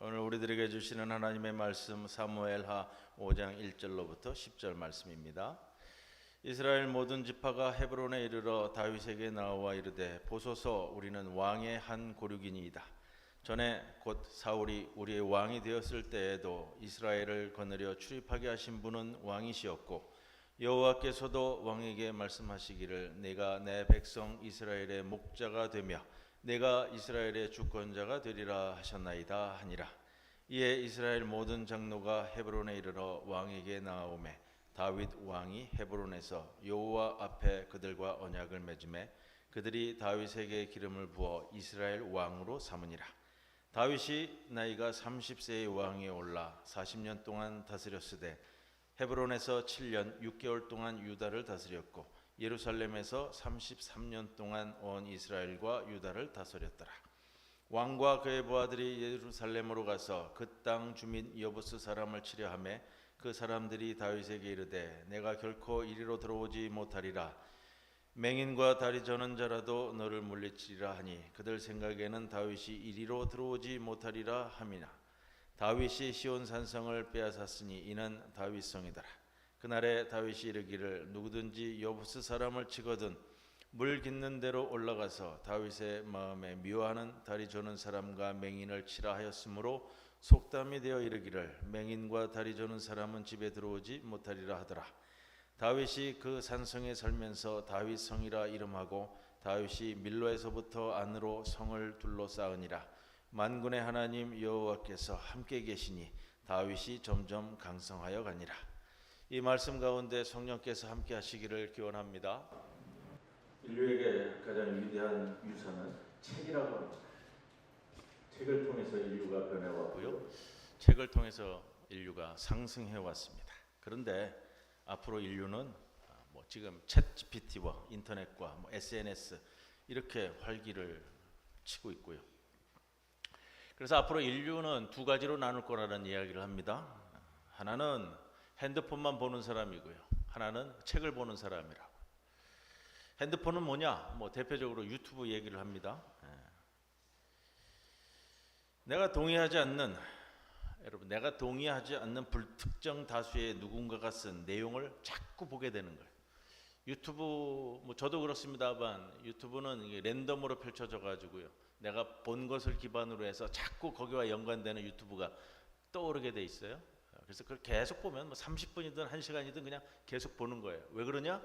오늘 우리들에게 주시는 하나님의 말씀 사무엘하 5장 1절로부터 10절 말씀입니다. 이스라엘 모든 지파가 헤브론에 이르러 다윗에게 나와 이르되 보소서 우리는 왕의 한 고륙이니이다. 전에 곧 사울이 우리의 왕이 되었을 때에도 이스라엘을 거느려 출입하게 하신 분은 왕이시었고 여호와께서도 왕에게 말씀하시기를 내가 내 백성 이스라엘의 목자가 되며 내가 이스라엘의 주권자가 되리라 하셨나이다 하니라. 이에 이스라엘 모든 장로가 헤브론에 이르러 왕에게 나아오매 다윗 왕이 헤브론에서 여호와 앞에 그들과 언약을 맺음에 그들이 다윗에게 기름을 부어 이스라엘 왕으로 삼으니라. 다윗이 나이가 30세의 왕위에 올라 40년 동안 다스렸으되 헤브론에서 7년 6개월 동안 유다를 다스렸고 예루살렘에서 33년 동안 온 이스라엘과 유다를 다스렸더라. 왕과 그의 부하들이 예루살렘으로 가서 그 땅 주민 여부스 사람을 치려하매 그 사람들이 다윗에게 이르되 내가 결코 이리로 들어오지 못하리라. 맹인과 다리 저는 자라도 너를 물리치리라 하니 그들 생각에는 다윗이 이리로 들어오지 못하리라 함이나 다윗이 시온 산성을 빼앗았으니 이는 다윗 성이더라. 그날에 다윗이 이르기를 누구든지 여부스 사람을 치거든 물 깃는 대로 올라가서 다윗의 마음에 미워하는 다리 저는 사람과 맹인을 치라 하였으므로 속담이 되어 이르기를 맹인과 다리 저는 사람은 집에 들어오지 못하리라 하더라. 다윗이 그 산성에 살면서 다윗 성이라 이름하고 다윗이 밀로에서부터 안으로 성을 둘러싸으니라. 만군의 하나님 여호와께서 함께 계시니 다윗이 점점 강성하여 가니라. 이 말씀 가운데 성령께서 함께 하시기를 기원합니다. 인류에게 가장 위대한 유산은 책이라고 합니다. 책을 통해서 인류가 변해왔고요. 책을 통해서 인류가 상승해 왔습니다. 그런데 앞으로 인류는 지금 챗 GPT와 인터넷과 SNS 이렇게 활기를 치고 있고요. 그래서 앞으로 인류는 두 가지로 나눌 거라는 이야기를 합니다. 하나는 핸드폰만 보는 사람이고요. 하나는 책을 보는 사람이라고. 핸드폰은 뭐냐? 대표적으로 유튜브 얘기를 합니다. 내가 동의하지 않는 불특정 다수의 누군가가 쓴 내용을 자꾸 보게 되는 거예요. 유튜브 저도 그렇습니다만 유튜브는 랜덤으로 펼쳐져 가지고요. 내가 본 것을 기반으로 해서 자꾸 거기와 연관되는 유튜브가 떠오르게 돼 있어요. 그래서 그걸 계속 보면 30분이든 1시간이든 그냥 계속 보는 거예요. 왜 그러냐?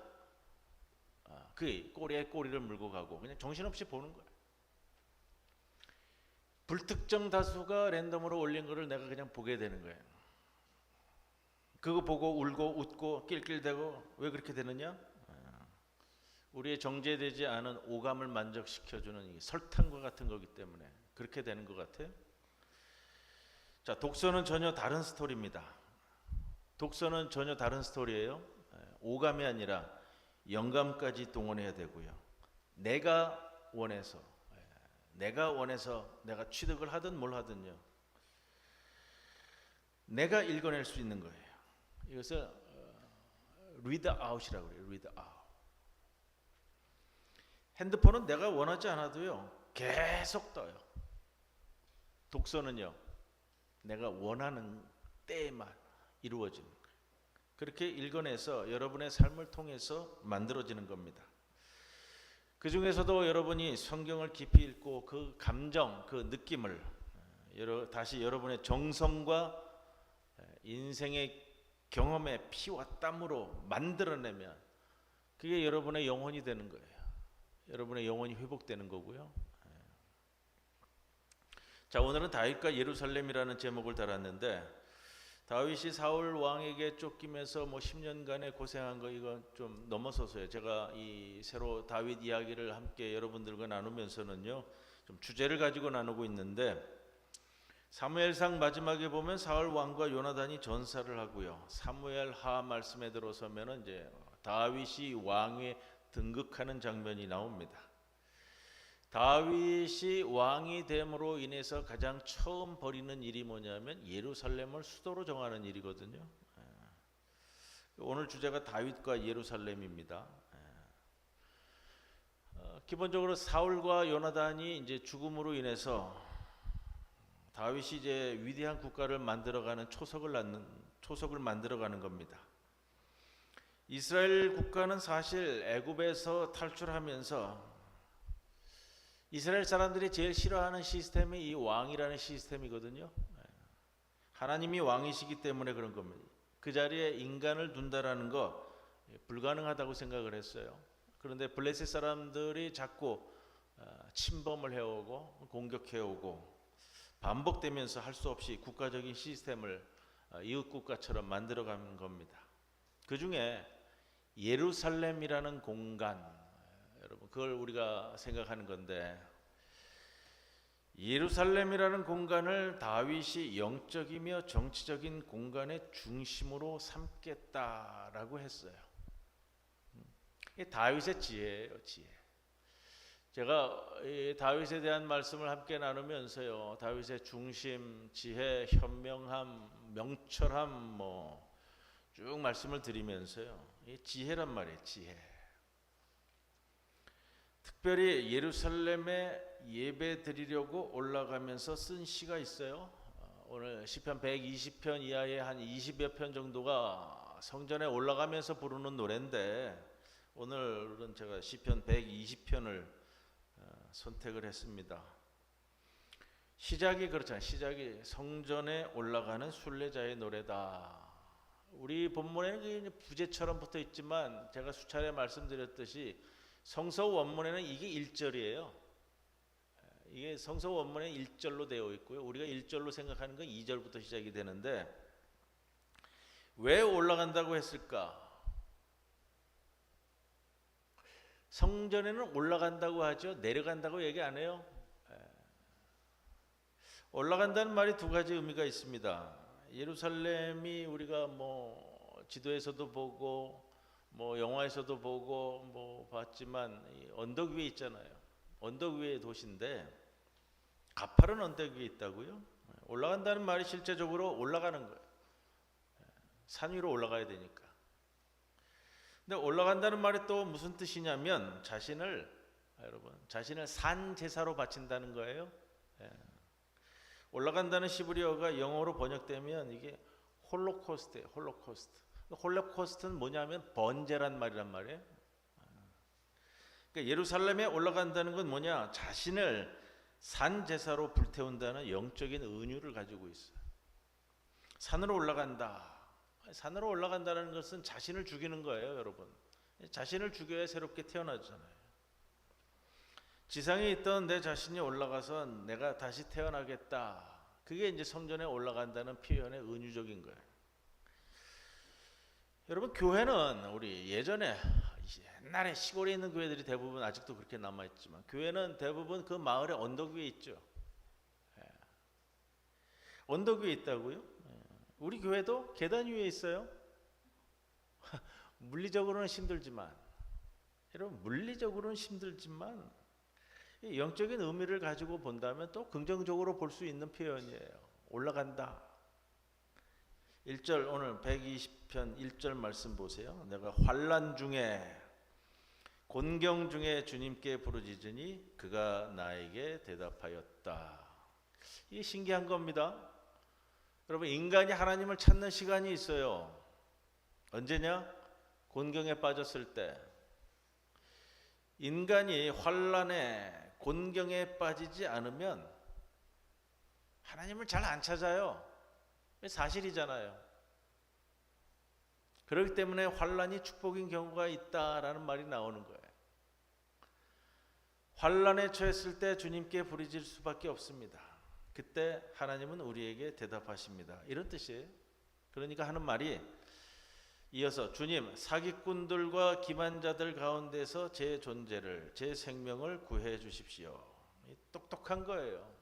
그 꼬리에 꼬리를 물고 가고 그냥 정신없이 보는 거예요. 불특정 다수가 랜덤으로 올린 거를 내가 그냥 보게 되는 거예요. 그거 보고 울고 웃고 낄낄대고 왜 그렇게 되느냐? 우리의 정제되지 않은 오감을 만족시켜주는 설탕과 같은 거기 때문에 그렇게 되는 것 같아요. 자, 독서는 전혀 다른 스토리입니다. 독서는 전혀 다른 스토리예요. 오감이 아니라 영감까지 동원해야 되고요. 내가 원해서 내가 취득을 하든 뭘 하든요. 내가 읽어낼 수 있는 거예요. 이것을 read out이라고 그래요. read out. 핸드폰은 내가 원하지 않아도요. 계속 떠요. 독서는요. 내가 원하는 때에만 이루어지는 거예요. 그렇게 읽어내서 여러분의 삶을 통해서 만들어지는 겁니다. 그 중에서도 여러분이 성경을 깊이 읽고 그 감정, 그 느낌을 다시 여러분의 정성과 인생의 경험의 피와 땀으로 만들어내면 그게 여러분의 영혼이 되는 거예요. 여러분의 영혼이 회복되는 거고요. 자, 오늘은 다윗과 예루살렘이라는 제목을 달았는데 다윗이 사울 왕에게 쫓기면서 10년간의 고생한 거 이거 좀 넘어서서요. 제가 이 새로 다윗 이야기를 함께 여러분들과 나누면서는요. 좀 주제를 가지고 나누고 있는데 사무엘상 마지막에 보면 사울 왕과 요나단이 전사를 하고요. 사무엘하 말씀에 들어서면은 이제 다윗이 왕위에 등극하는 장면이 나옵니다. 다윗이 왕이 됨으로 인해서 가장 처음 벌이는 일이 뭐냐면 예루살렘을 수도로 정하는 일이거든요. 오늘 주제가 다윗과 예루살렘입니다. 기본적으로 사울과 요나단이 이제 죽음으로 인해서 다윗이 이제 위대한 국가를 만들어가는 초석을 만들어가는 겁니다. 이스라엘 국가는 사실 애굽에서 탈출하면서 이스라엘 사람들이 제일 싫어하는 시스템이 이 왕이라는 시스템이거든요. 하나님이 왕이시기 때문에 그런 겁니다. 그 자리에 인간을 둔다라는 거 불가능하다고 생각을 했어요. 그런데 블레셋 사람들이 자꾸 침범을 해오고 공격해오고 반복되면서 할 수 없이 국가적인 시스템을 이웃 국가처럼 만들어가는 겁니다. 그 중에 예루살렘이라는 공간, 여러분 그걸 우리가 생각하는 건데, 예루살렘이라는 공간을 다윗이 영적이며 정치적인 공간의 중심으로 삼겠다라고 했어요. 이게 다윗의 지혜예요, 지혜. 제가 다윗에 대한 말씀을 함께 나누면서요, 다윗의 중심, 지혜, 현명함, 명철함 쭉 말씀을 드리면서요, 이 지혜란 말이에요, 지혜. 특별히 예루살렘에 예배 드리려고 올라가면서 쓴 시가 있어요. 오늘 시편 120편 이하의 한 20여 편 정도가 성전에 올라가면서 부르는 노래인데, 오늘은 제가 시편 120편을 선택을 했습니다. 시작이 그렇잖아요. 시작이 성전에 올라가는 순례자의 노래다. 우리 본문에는 부제처럼 붙어 있지만 제가 수차례 말씀드렸듯이 성서 원문에는 이게 1절이에요. 이게 성서 원문에 1절로 되어 있고요. 우리가 1절로 생각하는 건 2절부터 시작이 되는데, 왜 올라간다고 했을까? 성전에는 올라간다고 하죠. 내려간다고 얘기 안 해요. 올라간다는 말이 두 가지 의미가 있습니다. 예루살렘이 우리가 지도에서도 보고 영화에서도 보고 봤지만 언덕 위에 있잖아요. 언덕 위의 도시인데 가파른 언덕 위에 있다고요? 올라간다는 말이 실제적으로 올라가는 거예요. 산 위로 올라가야 되니까. 근데 올라간다는 말이 또 무슨 뜻이냐면 자신을 산 제사로 바친다는 거예요. 올라간다는 시브리어가 영어로 번역되면 이게 홀로코스트예요. 홀로코스트. 홀로코스트는 뭐냐면 번제란 말이란 말이에요. 그러니까 예루살렘에 올라간다는 건 뭐냐? 자신을 산 제사로 불태운다는 영적인 은유를 가지고 있어요. 산으로 올라간다. 산으로 올라간다는 것은 자신을 죽이는 거예요, 여러분. 자신을 죽여야 새롭게 태어나잖아요. 지상에 있던 내 자신이 올라가서 내가 다시 태어나겠다. 그게 이제 성전에 올라간다는 표현의 은유적인 거예요. 여러분, 교회는 우리 옛날에 시골에 있는 교회들이 대부분 아직도 그렇게 남아있지만, 교회는 대부분 그 마을의 언덕 위에 있죠. 언덕 위에 있다고요? 우리 교회도 계단 위에 있어요. 물리적으로는 힘들지만, 여러분 물리적으로는 힘들지만 영적인 의미를 가지고 본다면 또 긍정적으로 볼 수 있는 표현이에요. 올라간다. 1절, 오늘 120편 1절 말씀 보세요. 내가 환난 중에 곤경 중에 주님께 부르짖으니 그가 나에게 대답하였다. 이게 신기한 겁니다. 여러분, 인간이 하나님을 찾는 시간이 있어요. 언제냐? 곤경에 빠졌을 때. 인간이 환난에 곤경에 빠지지 않으면 하나님을 잘 안 찾아요. 사실이잖아요. 그렇기 때문에 환난이 축복인 경우가 있다라는 말이 나오는 거예요. 환난에 처했을 때 주님께 부르짖을 수밖에 없습니다. 그때 하나님은 우리에게 대답하십니다. 이런 뜻이에요. 그러니까 하는 말이 이어서 주님, 사기꾼들과 기만자들 가운데서 제 존재를, 제 생명을 구해 주십시오. 똑똑한 거예요.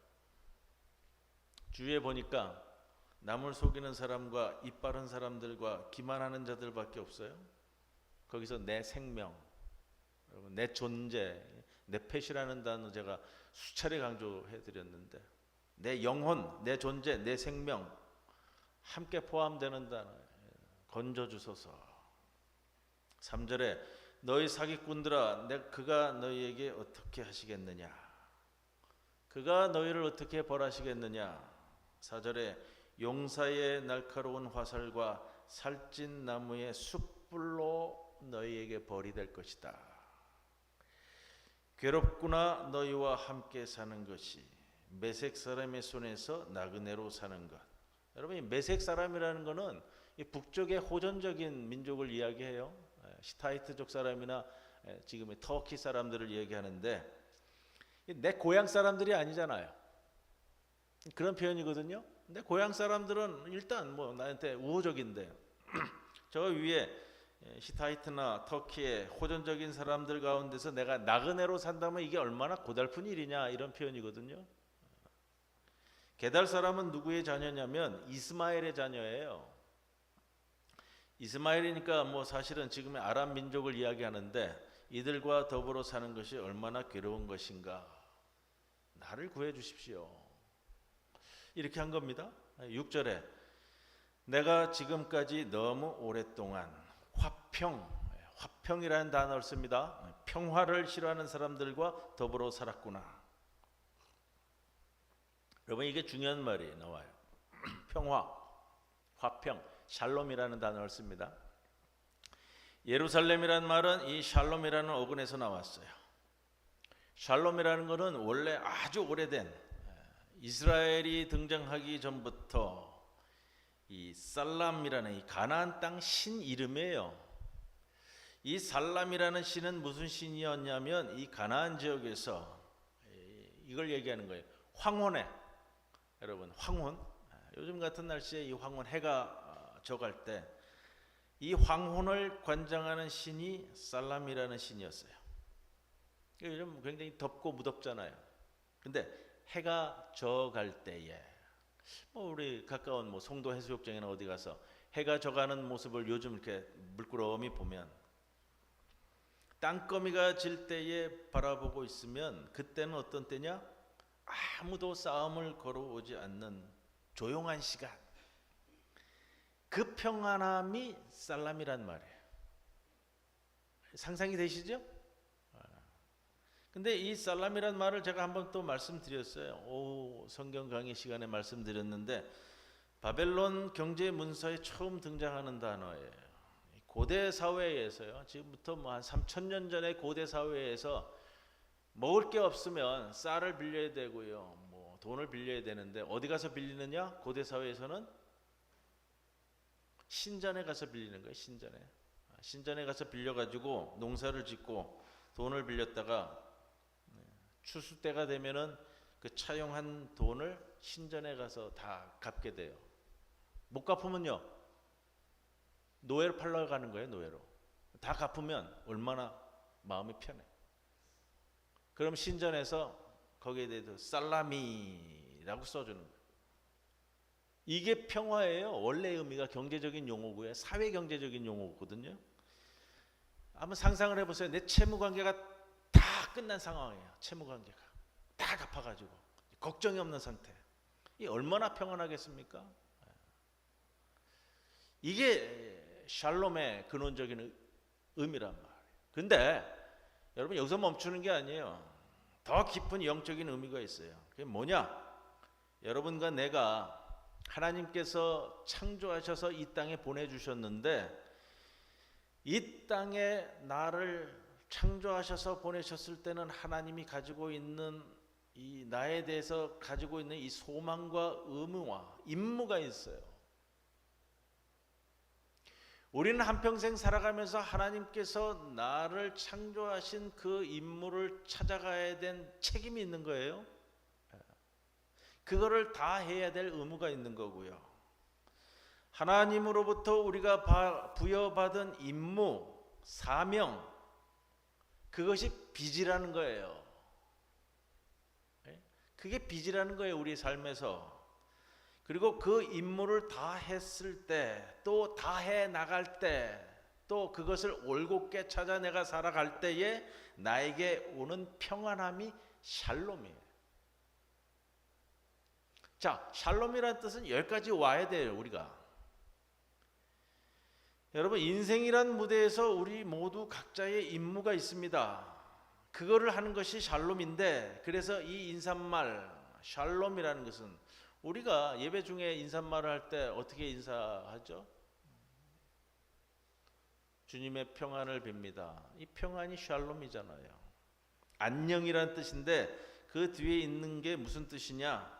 주위에 보니까 남을 속이는 사람과 입 바른 사람들과 기만하는 자들밖에 없어요. 거기서 내 생명, 여러분, 내 존재, 내 패시라는 단어 제가 수차례 강조해 드렸는데, 내 영혼, 내 존재, 내 생명 함께 포함되는 단어예요. 건져주소서. 3절에 너희 사기꾼들아, 그가 너희에게 어떻게 하시겠느냐? 그가 너희를 어떻게 벌하시겠느냐? 4절에 용사의 날카로운 화살과 살찐 나무의 숯불로 너희에게 벌이 될 것이다. 괴롭구나 너희와 함께 사는 것이 메색 사람의 손에서 나그네로 사는 것. 여러분, 이 메색 사람이라는 것은 이 북쪽의 호전적인 민족을 이야기해요. 시타이트족 사람이나 지금의 터키 사람들을 얘기하는데 내 고향 사람들이 아니잖아요. 그런 표현이거든요. 근데 고향 사람들은 일단 뭐 나한테 우호적인데 저 위에 히타이트나 터키의 호전적인 사람들 가운데서 내가 나그네로 산다면 이게 얼마나 고달픈 일이냐, 이런 표현이거든요. 게달 사람은 누구의 자녀냐면 이스마엘의 자녀예요. 이스마엘이니까 뭐 사실은 지금의 아람 민족을 이야기하는데 이들과 더불어 사는 것이 얼마나 괴로운 것인가. 나를 구해 주십시오. 이렇게 한 겁니다. 6절에 내가 지금까지 너무 오랫동안 화평이라는 단어를 씁니다. 평화를 싫어하는 사람들과 더불어 살았구나. 여러분, 이게 중요한 말이 나와요. 평화, 화평, 샬롬이라는 단어를 씁니다. 예루살렘이라는 말은 이 샬롬이라는 어근에서 나왔어요. 샬롬이라는 것은 원래 아주 오래된 이스라엘이 등장하기 전부터 이 살람이라는 이 가나안 땅 신 이름이에요. 이 살람이라는 신은 무슨 신이었냐면 이 가나안 지역에서 이걸 얘기하는 거예요. 황혼에, 여러분, 황혼, 요즘 같은 날씨에 이 황혼, 해가 져갈 때 이 황혼을 관장하는 신이 살람이라는 신이었어요. 요즘 굉장히 덥고 무덥잖아요. 근데 해가 져갈 때에 뭐 우리 가까운 뭐 송도 해수욕장이나 어디 가서 해가 져가는 모습을 요즘 이렇게 물끄러미 보면 땅거미가 질 때에 바라보고 있으면 그때는 어떤 때냐? 아무도 싸움을 걸어오지 않는 조용한 시간. 그 평안함이 살람이란 말이에요. 상상이 되시죠? 근데 이 살람이란 말을 제가 한번 또 말씀드렸어요. 성경 강의 시간에 말씀드렸는데 바벨론 경제 문서에 처음 등장하는 단어예요. 고대 사회에서요. 지금부터 뭐 한 3,000년 전의 고대 사회에서 먹을 게 없으면 쌀을 빌려야 되고요. 뭐 돈을 빌려야 되는데 어디 가서 빌리느냐? 고대 사회에서는 신전에 가서 빌리는 거예요. 신전에 가서 빌려가지고 농사를 짓고 돈을 빌렸다가 추수 때가 되면은 그 차용한 돈을 신전에 가서 다 갚게 돼요. 못 갚으면요, 노예로 팔러 가는 거예요. 노예로. 다 갚으면 얼마나 마음이 편해. 그럼 신전에서 거기에 대해서 살라미라고 써주는 거예요. 이게 평화예요. 원래 의미가 경제적인 용어고요. 사회 경제적인 용어거든요. 한번 상상을 해보세요. 내 채무 관계가 다 끝난 상황이에요. 채무 관계가 다 갚아가지고 걱정이 없는 상태. 이 얼마나 평안하겠습니까? 이게 샬롬의 근원적인 의미란 말이에요. 근데 여러분, 여기서 멈추는 게 아니에요. 더 깊은 영적인 의미가 있어요. 그게 뭐냐? 여러분과 내가 하나님께서 창조하셔서 이 땅에 보내주셨는데 이 땅에 나를 창조하셔서 보내셨을 때는 하나님이 가지고 있는 이 나에 대해서 가지고 있는 이 소망과 의무와 임무가 있어요. 우리는 한평생 살아가면서 하나님께서 나를 창조하신 그 임무를 찾아가야 된 책임이 있는 거예요. 그거를 다 해야 될 의무가 있는 거고요. 하나님으로부터 우리가 부여받은 임무, 사명, 그것이 빚이라는 거예요. 그게 빚이라는 거예요, 우리 삶에서. 그리고 그 임무를 다 했을 때, 또 다 해 나갈 때, 또 그것을 올곧게 찾아 내가 살아갈 때에 나에게 오는 평안함이 샬롬이에요. 자, 샬롬이라는 뜻은 여기까지 와야 돼요, 우리가. 여러분, 인생이란 무대에서 우리 모두 각자의 임무가 있습니다. 그거를 하는 것이 샬롬인데, 그래서 이 인사말 샬롬이라는 것은 우리가 예배 중에 인사말을 할 때 어떻게 인사하죠? 주님의 평안을 빕니다. 이 평안이 샬롬이잖아요. 안녕이란 뜻인데 그 뒤에 있는 게 무슨 뜻이냐?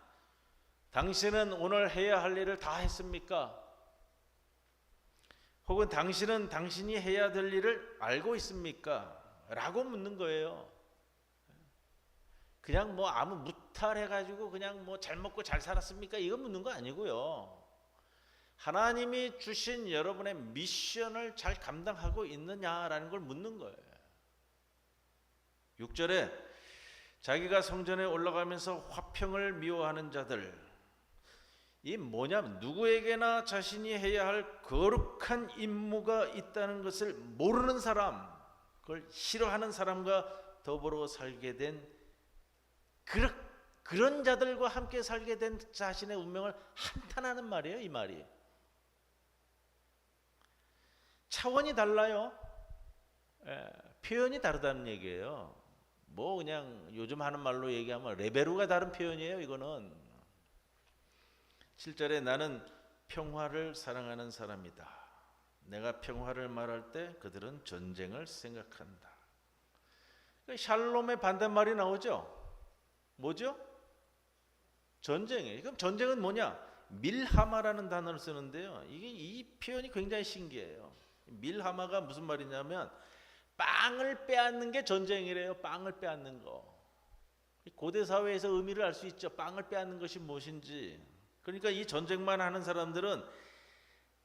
당신은 오늘 해야 할 일을 다 했습니까? 혹은 당신은 당신이 해야 될 일을 알고 있습니까? 라고 묻는 거예요. 그냥 뭐 아무 무탈해가지고 그냥 뭐 잘 먹고 잘 살았습니까? 이거 묻는 거 아니고요. 하나님이 주신 여러분의 미션을 잘 감당하고 있느냐라는 걸 묻는 거예요. 6절에 자기가 성전에 올라가면서 화평을 미워하는 자들, 이 뭐냐면 누구에게나 자신이 해야 할 거룩한 임무가 있다는 것을 모르는 사람, 그걸 싫어하는 사람과 더불어 살게 된 그런 자들과 함께 살게 된 자신의 운명을 한탄하는 말이에요. 이 말이 차원이 달라요. 표현이 다르다는 얘기예요. 뭐 그냥 요즘 하는 말로 얘기하면 레벨루가 다른 표현이에요. 이거는 7절에 나는 평화를 사랑하는 사람이다. 내가 평화를 말할 때 그들은 전쟁을 생각한다. 샬롬의 반대말이 나오죠. 뭐죠? 전쟁이에요. 그럼 전쟁은 뭐냐? 밀하마라는 단어를 쓰는데요. 이 표현이 굉장히 신기해요. 밀하마가 무슨 말이냐면 빵을 빼앗는 게 전쟁이래요. 빵을 빼앗는 거. 고대 사회에서 의미를 알 수 있죠. 빵을 빼앗는 것이 무엇인지. 그러니까 이 전쟁만 하는 사람들은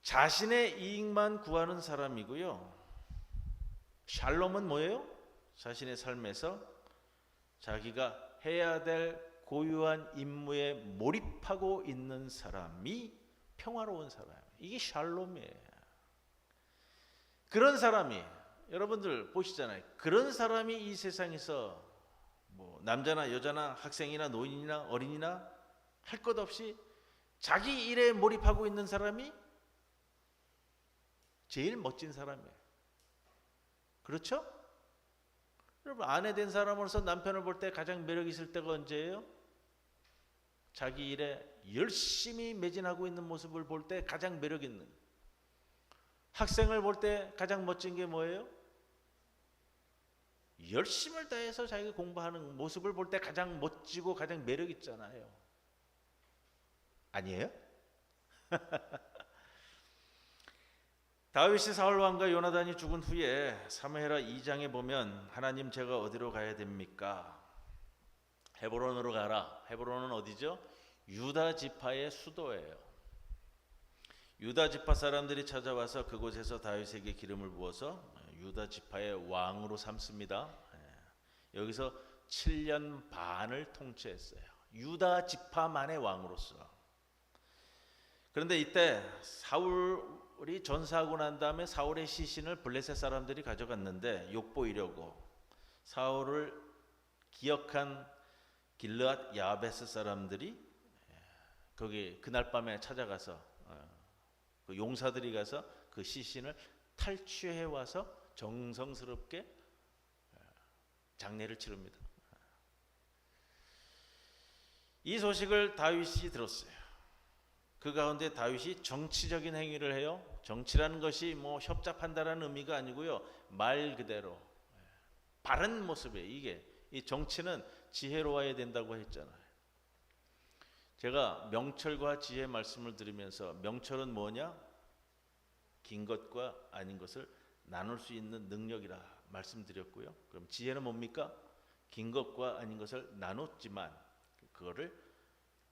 자신의 이익만 구하는 사람이고요. 샬롬은 뭐예요? 자신의 삶에서 자기가 해야 될 고유한 임무에 몰입하고 있는 사람이 평화로운 사람. 이게 샬롬이에요. 그런 사람이 여러분들 보시잖아요. 그런 사람이 이 세상에서 뭐 남자나 여자나 학생이나 노인이나 어린이나 할 것 없이 자기 일에 몰입하고 있는 사람이 제일 멋진 사람이에요. 그렇죠? 여러분 아내 된 사람으로서 남편을 볼 때 가장 매력 있을 때가 언제예요? 자기 일에 열심히 매진하고 있는 모습을 볼 때 가장 매력 있는. 학생을 볼 때 가장 멋진 게 뭐예요? 열심을 다해서 자기가 공부하는 모습을 볼 때 가장 멋지고 가장 매력 있잖아요. 아니에요? 다윗이 사울 왕과 요나단이 죽은 후에 사무엘하 2장에 보면 하나님 제가 어디로 가야 됩니까? 헤브론으로 가라. 헤브론은 어디죠? 유다 지파의 수도예요. 유다 지파 사람들이 찾아와서 그곳에서 다윗에게 기름을 부어서 유다 지파의 왕으로 삼습니다. 여기서 7년 반을 통치했어요. 유다 지파만의 왕으로서. 그런데 이때 사울이 전사하고 난 다음에 사울의 시신을 블레셋 사람들이 가져갔는데 욕보이려고 사울을 기억한 길르앗 야베스 사람들이 거기 그날 밤에 찾아가서 그 용사들이 가서 그 시신을 탈취해 와서 정성스럽게 장례를 치릅니다. 이 소식을 다윗이 들었어요. 그 가운데 다윗이 정치적인 행위를 해요. 정치라는 것이 뭐 협잡한다라는 의미가 아니고요. 말 그대로 바른 모습이에요. 이게 이 정치는 지혜로워야 된다고 했잖아요. 제가 명철과 지혜 말씀을 드리면서 명철은 뭐냐? 긴 것과 아닌 것을 나눌 수 있는 능력이라 말씀드렸고요. 그럼 지혜는 뭡니까? 긴 것과 아닌 것을 나눴지만 그거를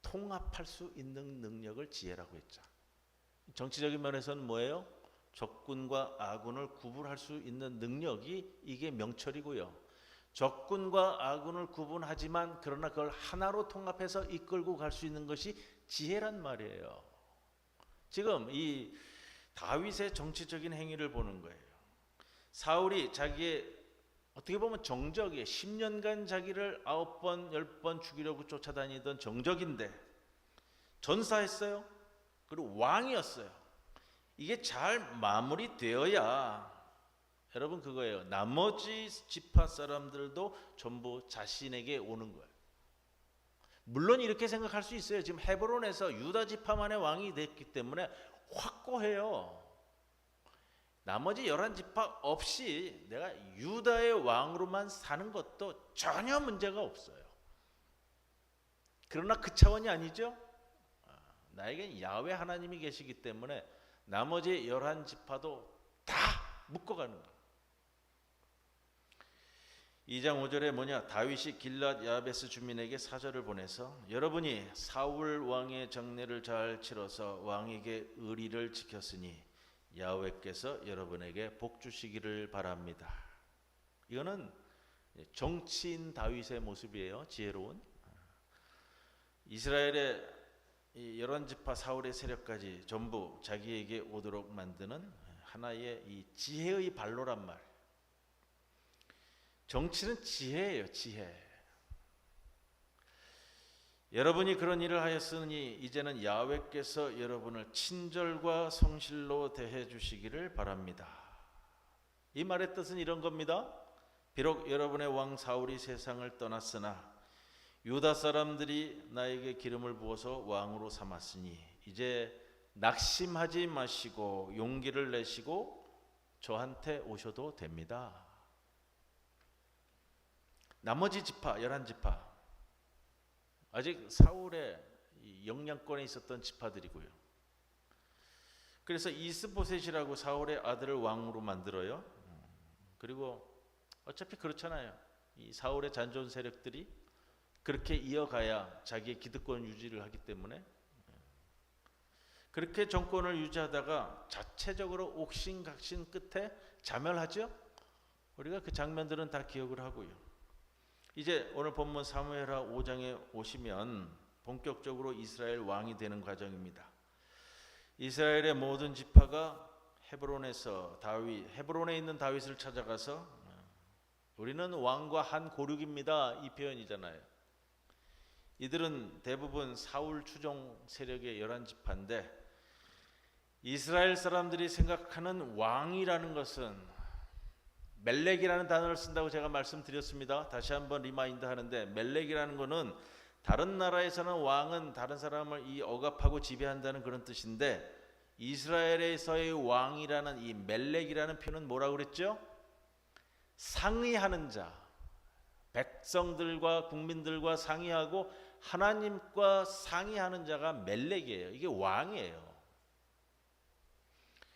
통합할 수 있는 능력을 지혜라고 했죠. 정치적인 면에서는 뭐예요? 적군과 아군을 구분할 수 있는 능력이 이게 명철이고요. 적군과 아군을 구분하지만 그러나 그걸 하나로 통합해서 이끌고 갈 수 있는 것이 지혜란 말이에요. 지금 이 다윗의 정치적인 행위를 보는 거예요. 사울이 자기의 어떻게 보면 정적이에요. 10년간 자기를 9번, 10번 죽이려고 쫓아다니던 정적인데 전사했어요. 그리고 왕이었어요. 이게 잘 마무리되어야 여러분 그거예요. 나머지 지파 사람들도 전부 자신에게 오는 거예요. 물론 이렇게 생각할 수 있어요. 지금 헤브론에서 유다 지파만의 왕이 됐기 때문에 확고해요. 나머지 11지파 없이 내가 유다의 왕으로만 사는 것도 전혀 문제가 없어요. 그러나 그 차원이 아니죠. 나에겐 야훼 하나님이 계시기 때문에 나머지 11지파도 다 묶어가는 거예요. 2장 5절에 뭐냐, 다윗이 길랏 야베스 주민에게 사절을 보내서 여러분이 사울 왕의 정례를 잘 치러서 왕에게 의리를 지켰으니 야훼께서 여러분에게 복 주시기를 바랍니다. 이거는 정치인 다윗의 모습이에요. 지혜로운. 이스라엘의 11지파 사울의 세력까지 전부 자기에게 오도록 만드는 하나의 이 지혜의 발로란 말. 정치는 지혜예요. 지혜. 여러분이 그런 일을 하였으니 이제는 야훼께서 여러분을 친절과 성실로 대해 주시기를 바랍니다. 이 말의 뜻은 이런 겁니다. 비록 여러분의 왕 사울이 세상을 떠났으나 유다 사람들이 나에게 기름을 부어서 왕으로 삼았으니 이제 낙심하지 마시고 용기를 내시고 저한테 오셔도 됩니다. 나머지 지파 11지파 아직 사울의 영향권에 있었던 지파들이고요. 그래서 이스보셋이라고 사울의 아들을 왕으로 만들어요. 그리고 어차피 그렇잖아요. 이 사울의 잔존 세력들이 그렇게 이어가야 자기의 기득권 유지를 하기 때문에 그렇게 정권을 유지하다가 자체적으로 옥신각신 끝에 자멸하죠. 우리가 그 장면들은 다 기억을 하고요. 이제 오늘 본문 사무엘하 5장에 오시면 본격적으로 이스라엘 왕이 되는 과정입니다. 이스라엘의 모든 지파가 헤브론에 있는 다윗을 찾아가서 우리는 왕과 한 고륙입니다. 이 표현이잖아요. 이들은 대부분 사울 추종 세력의 11지파인데 이스라엘 사람들이 생각하는 왕이라는 것은 멜렉이라는 단어를 쓴다고 제가 말씀드렸습니다. 다시 한번 리마인드 하는데 멜렉이라는 것은 다른 나라에서는 왕은 다른 사람을 억압하고 지배한다는 그런 뜻인데 이스라엘에서의 왕이라는 이 멜렉이라는 표현은 뭐라고 그랬죠? 상의하는 자, 백성들과 국민들과 상의하고 하나님과 상의하는 자가 멜렉이에요. 이게 왕이에요.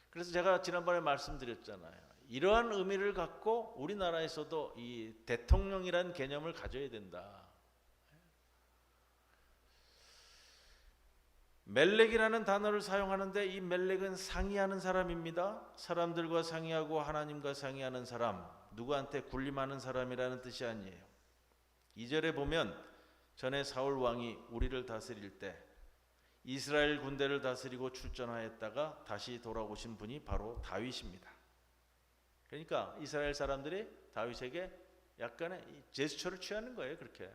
그래서 제가 지난번에 말씀드렸잖아요. 이러한 의미를 갖고 우리나라에서도 이 대통령이라는 개념을 가져야 된다. 멜렉이라는 단어를 사용하는데 이 멜렉은 상의하는 사람입니다. 사람들과 상의하고 하나님과 상의하는 사람, 누구한테 군림하는 사람이라는 뜻이 아니에요. 2절에 보면 전에 사울 왕이 우리를 다스릴 때 이스라엘 군대를 다스리고 출전하였다가 다시 돌아오신 분이 바로 다윗입니다. 그러니까 이스라엘 사람들이 다윗에게 약간의 제스처를 취하는 거예요. 그렇게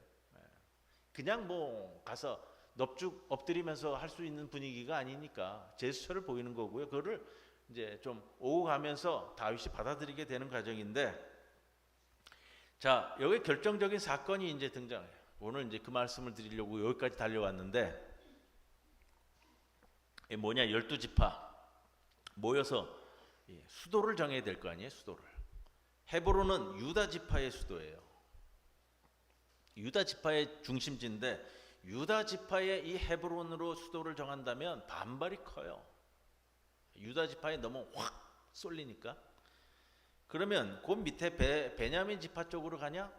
그냥 뭐 가서 넙죽 엎드리면서 할 수 있는 분위기가 아니니까 제스처를 보이는 거고요. 그거를 이제 좀 오고 가면서 다윗이 받아들이게 되는 과정인데, 자, 여기 결정적인 사건이 이제 등장해요. 오늘 이제 그 말씀을 드리려고 여기까지 달려왔는데, 뭐냐, 12지파 모여서 수도를 정해야 될 거 아니에요. 수도를. 헤브론은 유다 지파의 수도예요. 유다 지파의 중심지인데 유다 지파의 이 헤브론으로 수도를 정한다면 반발이 커요. 유다 지파에 너무 확 쏠리니까. 그러면 그 밑에 베냐민 지파 쪽으로 가냐?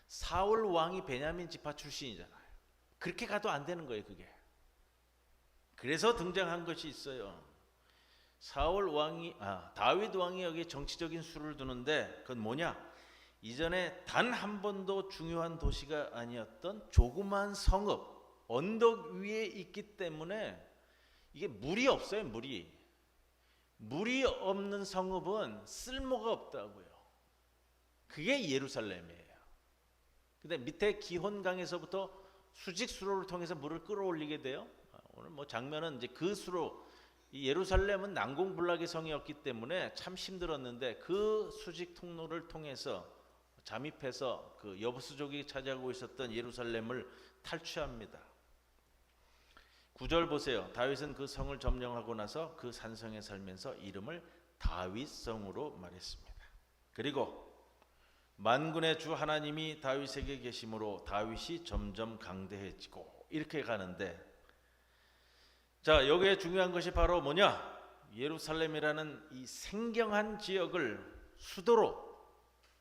사울 왕이 베냐민 지파 출신이잖아요. 그렇게 가도 안 되는 거예요, 그게. 그래서 등장한 것이 있어요. 다윗 왕이 여기 정치적인 수를 두는데 그건 뭐냐? 이전에 단 한 번도 중요한 도시가 아니었던 조그만 성읍, 언덕 위에 있기 때문에 이게 물이 없어요. 물이 없는 성읍은 쓸모가 없다고요. 그게 예루살렘이에요. 근데 밑에 기혼강에서부터 수직 수로를 통해서 물을 끌어올리게 돼요. 오늘 뭐 장면은 이제 그 수로, 이 예루살렘은 난공불락의 성이었기 때문에 참 힘들었는데 그 수직 통로를 통해서 잠입해서 그 여부수족이 차지하고 있었던 예루살렘을 탈취합니다. 9절 보세요. 다윗은 그 성을 점령하고 나서 그 산성에 살면서 이름을 다윗성으로 말했습니다. 그리고 만군의 주 하나님이 다윗에게 계심으로 다윗이 점점 강대해지고 이렇게 가는데, 자, 여기에 중요한 것이 바로 뭐냐? 예루살렘이라는 이 생경한 지역을 수도로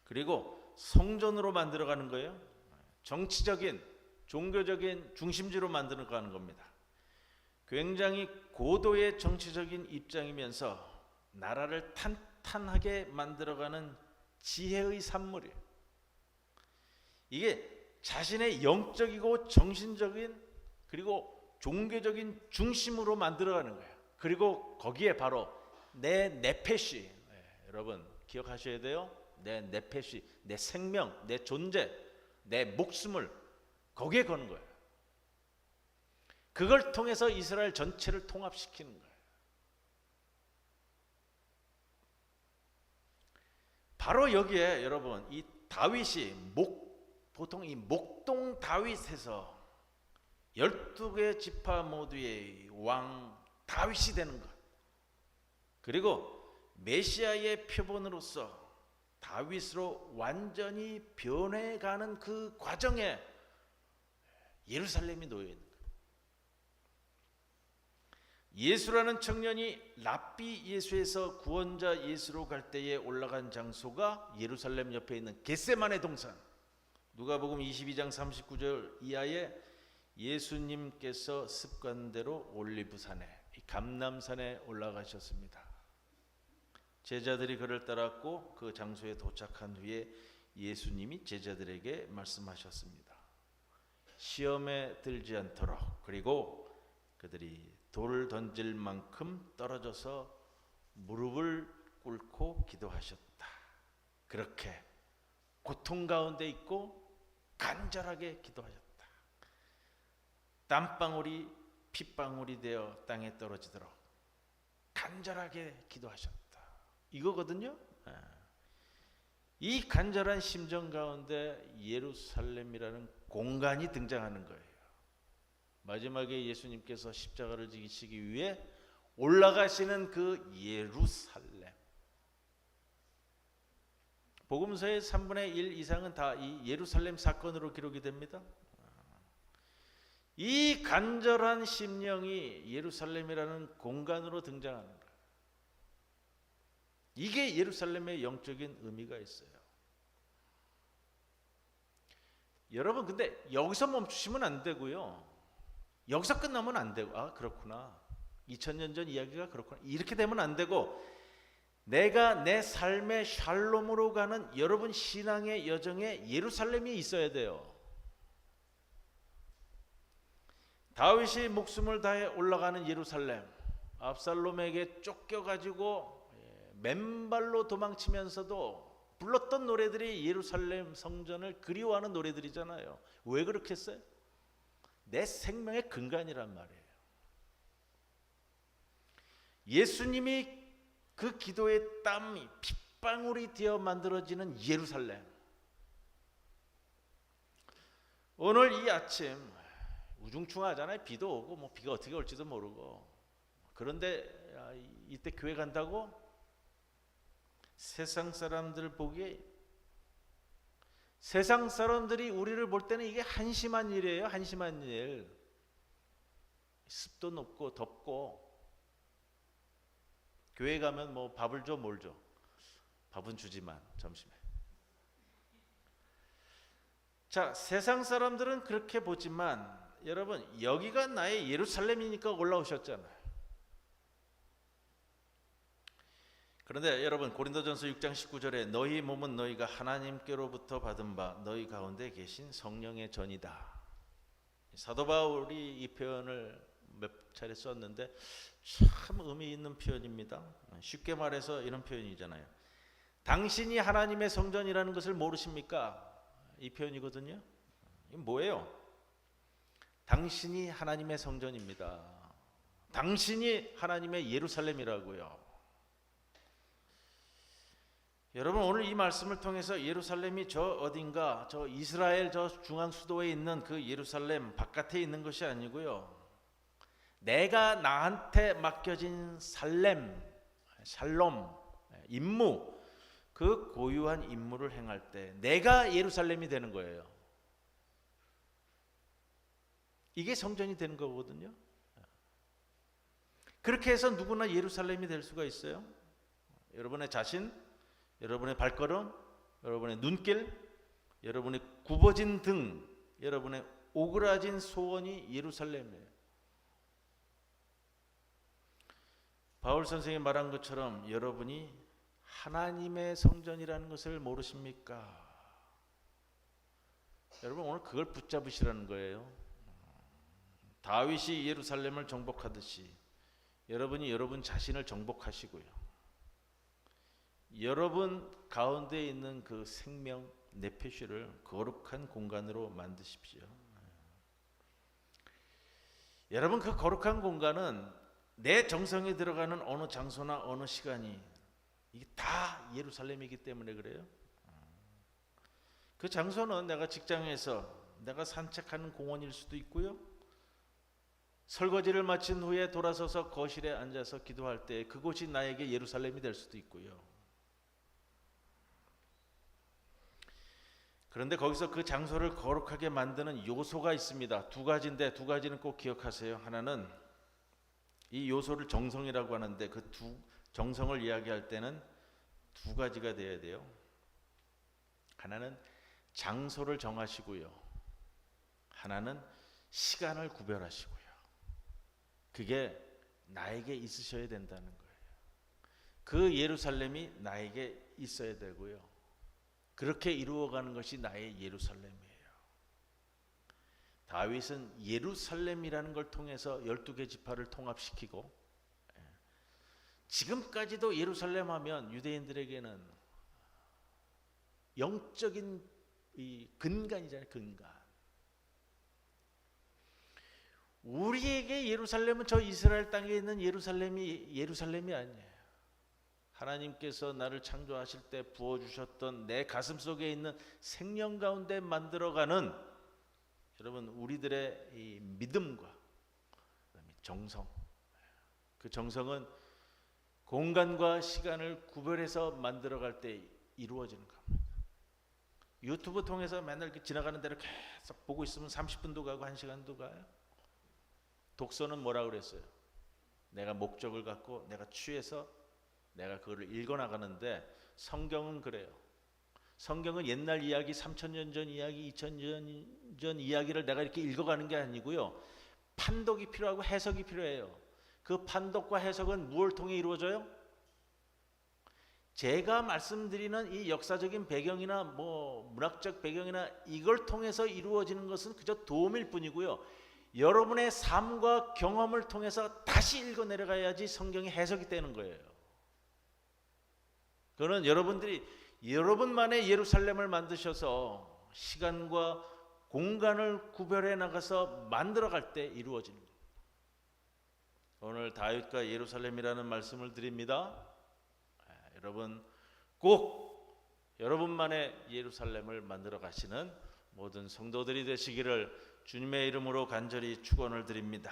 그리고 성전으로 만들어가는 거예요. 정치적인 종교적인 중심지로 만들어가는 겁니다. 굉장히 고도의 정치적인 입장이면서 나라를 탄탄하게 만들어가는 지혜의 산물이에요. 이게 자신의 영적이고 정신적인 그리고 종교적인 중심으로 만들어가는 거예요. 그리고 거기에 바로 내 네페시, 여러분 기억하셔야 돼요. 내 네페시, 내 생명, 내 존재, 내 목숨을 거기에 거는 거예요. 그걸 통해서 이스라엘 전체를 통합시키는 거예요. 바로 여기에 여러분 이 다윗이 보통 이 목동 다윗에서 12개 지파 모두의 왕 다윗이 되는 것, 그리고 메시아의 표본으로서 다윗으로 완전히 변해가는 그 과정에 예루살렘이 놓여 있는 거예요. 예수라는 청년이 랍비 예수에서 구원자 예수로 갈 때에 올라간 장소가 예루살렘 옆에 있는 겟세마네 동산. 누가복음 22장 39절 이하에 예수님께서 습관대로 올리브산에, 감람산에 올라가셨습니다. 제자들이 그를 따랐고 그 장소에 도착한 후에 예수님이 제자들에게 말씀하셨습니다. 시험에 들지 않도록, 그리고 그들이 돌을 던질 만큼 떨어져서 무릎을 꿇고 기도하셨다. 그렇게 고통 가운데 있고 간절하게 기도하셨다. 땀방울이 핏방울이 되어 땅에 떨어지도록 간절하게 기도하셨다. 이거거든요. 이 간절한 심정 가운데 예루살렘이라는 공간이 등장하는 거예요. 마지막에 예수님께서 십자가를 지시기 위해 올라가시는 그 예루살렘. 복음서의 3분의 1 이상은 다 이 예루살렘 사건으로 기록이 됩니다. 이 간절한 심령이 예루살렘이라는 공간으로 등장하는 거예요. 이게 예루살렘의 영적인 의미가 있어요. 여러분, 근데 여기서 멈추시면 안 되고요. 여기서 끝나면 안 되고, 아 그렇구나, 2000년 전 이야기가 그렇구나, 이렇게 되면 안 되고, 내가 내 삶의 샬롬으로 가는 여러분 신앙의 여정에 예루살렘이 있어야 돼요. 다윗이 목숨을 다해 올라가는 예루살렘, 압살롬에게 쫓겨가지고 맨발로 도망치면서도 불렀던 노래들이 예루살렘 성전을 그리워하는 노래들이잖아요. 왜 그렇게 했어요? 내 생명의 근간이란 말이에요. 예수님이 그 기도의 땀이 핏방울이 되어 만들어지는 예루살렘. 오늘 이 아침 우중충하잖아요. 비도 오고 뭐 비가 어떻게 올지도 모르고. 그런데 이때 교회 간다고 세상 사람들 보기에, 세상 사람들이 우리를 볼 때는 이게 한심한 일이에요. 한심한 일. 습도 높고 덥고, 교회 가면 뭐 밥을 줘 뭘 줘? 밥은 주지만 점심에. 자, 세상 사람들은 그렇게 보지만 여러분, 여기가 나의 예루살렘이니까 올라오셨잖아요. 그런데 여러분, 고린도전서 6장 19절에 너희 몸은 너희가 하나님께로부터 받은 바 너희 가운데 계신 성령의 전이다. 사도 바울이 이 표현을 몇 차례 썼는데 참 의미 있는 표현입니다. 쉽게 말해서 이런 표현이잖아요. 당신이 하나님의 성전이라는 것을 모르십니까? 이 표현이거든요. 이게 뭐예요? 당신이 하나님의 성전입니다. 당신이 하나님의 예루살렘이라고요. 여러분, 오늘 이 말씀을 통해서 예루살렘이 저 어딘가, 저 이스라엘 저 중앙 수도에 있는 그 예루살렘 바깥에 있는 것이 아니고요, 내가 나한테 맡겨진 샬롬, 임무, 그 고유한 임무를 행할 때 내가 예루살렘이 되는 거예요. 이게 성전이 되는 거거든요. 그렇게 해서 누구나 예루살렘이 될 수가 있어요. 여러분의 자신, 여러분의 발걸음, 여러분의 눈길, 여러분의 굽어진 등, 여러분의 오그라진 소원이 예루살렘이에요. 바울 선생이 말한 것처럼 여러분이 하나님의 성전이라는 것을 모르십니까? 여러분 오늘 그걸 붙잡으시라는 거예요. 다윗이 예루살렘을 정복하듯이 여러분이 여러분 자신을 정복하시고요. 여러분 가운데 있는 그 생명 네페시를 거룩한 공간으로 만드십시오. 여러분 그 거룩한 공간은 내 정성에 들어가는 어느 장소나 어느 시간이 이게 다 예루살렘이기 때문에 그래요. 그 장소는 내가 직장에서 내가 산책하는 공원일 수도 있고요. 설거지를 마친 후에 돌아서서 거실에 앉아서 기도할 때 그곳이 나에게 예루살렘이 될 수도 있고요. 그런데 거기서 그 장소를 거룩하게 만드는 요소가 있습니다. 두 가지인데 두 가지는 꼭 기억하세요. 하나는 이 요소를 정성이라고 하는데 그 정성을 이야기할 때는 두 가지가 되어야 돼요. 하나는 장소를 정하시고요. 하나는 시간을 구별하시고요. 그게 나에게 있으셔야 된다는 거예요. 그 예루살렘이 나에게 있어야 되고요. 그렇게 이루어가는 것이 나의 예루살렘이에요. 다윗은 예루살렘이라는 걸 통해서 12개 지파를 통합시키고 지금까지도 예루살렘 하면 유대인들에게는 영적인 이 근간이잖아요. 근간. 우리에게 예루살렘은 저 이스라엘 땅에 있는 예루살렘이 아니에요. 하나님께서 나를 창조하실 때 부어주셨던 내 가슴 속에 있는 생명 가운데 만들어가는 여러분 우리들의 이 믿음과 그다음에 정성, 그 정성은 공간과 시간을 구별해서 만들어갈 때 이루어지는 겁니다. 유튜브 통해서 맨날 지나가는 대로 계속 보고 있으면 30분도 가고 1시간도 가요. 독서는 뭐라 그랬어요? 내가 목적을 갖고 내가 취해서 내가 그거를 읽어나가는데 성경은 그래요. 성경은 옛날 이야기, 3000년 전 이야기, 2000년 전 이야기를 내가 이렇게 읽어가는 게 아니고요. 판독이 필요하고 해석이 필요해요. 그 판독과 해석은 무엇을 통해 이루어져요? 제가 말씀드리는 이 역사적인 배경이나 문학적 배경이나 이걸 통해서 이루어지는 것은 그저 도움일 뿐이고요. 여러분의 삶과 경험을 통해서 다시 읽어 내려가야지 성경이 해석이 되는 거예요. 그거는 여러분들이 여러분만의 예루살렘을 만드셔서 시간과 공간을 구별해 나가서 만들어갈 때 이루어지는 겁니다. 오늘 다윗과 예루살렘이라는 말씀을 드립니다. 여러분 꼭 여러분만의 예루살렘을 만들어 가시는 모든 성도들이 되시기를 주님의 이름으로 간절히 축원을 드립니다.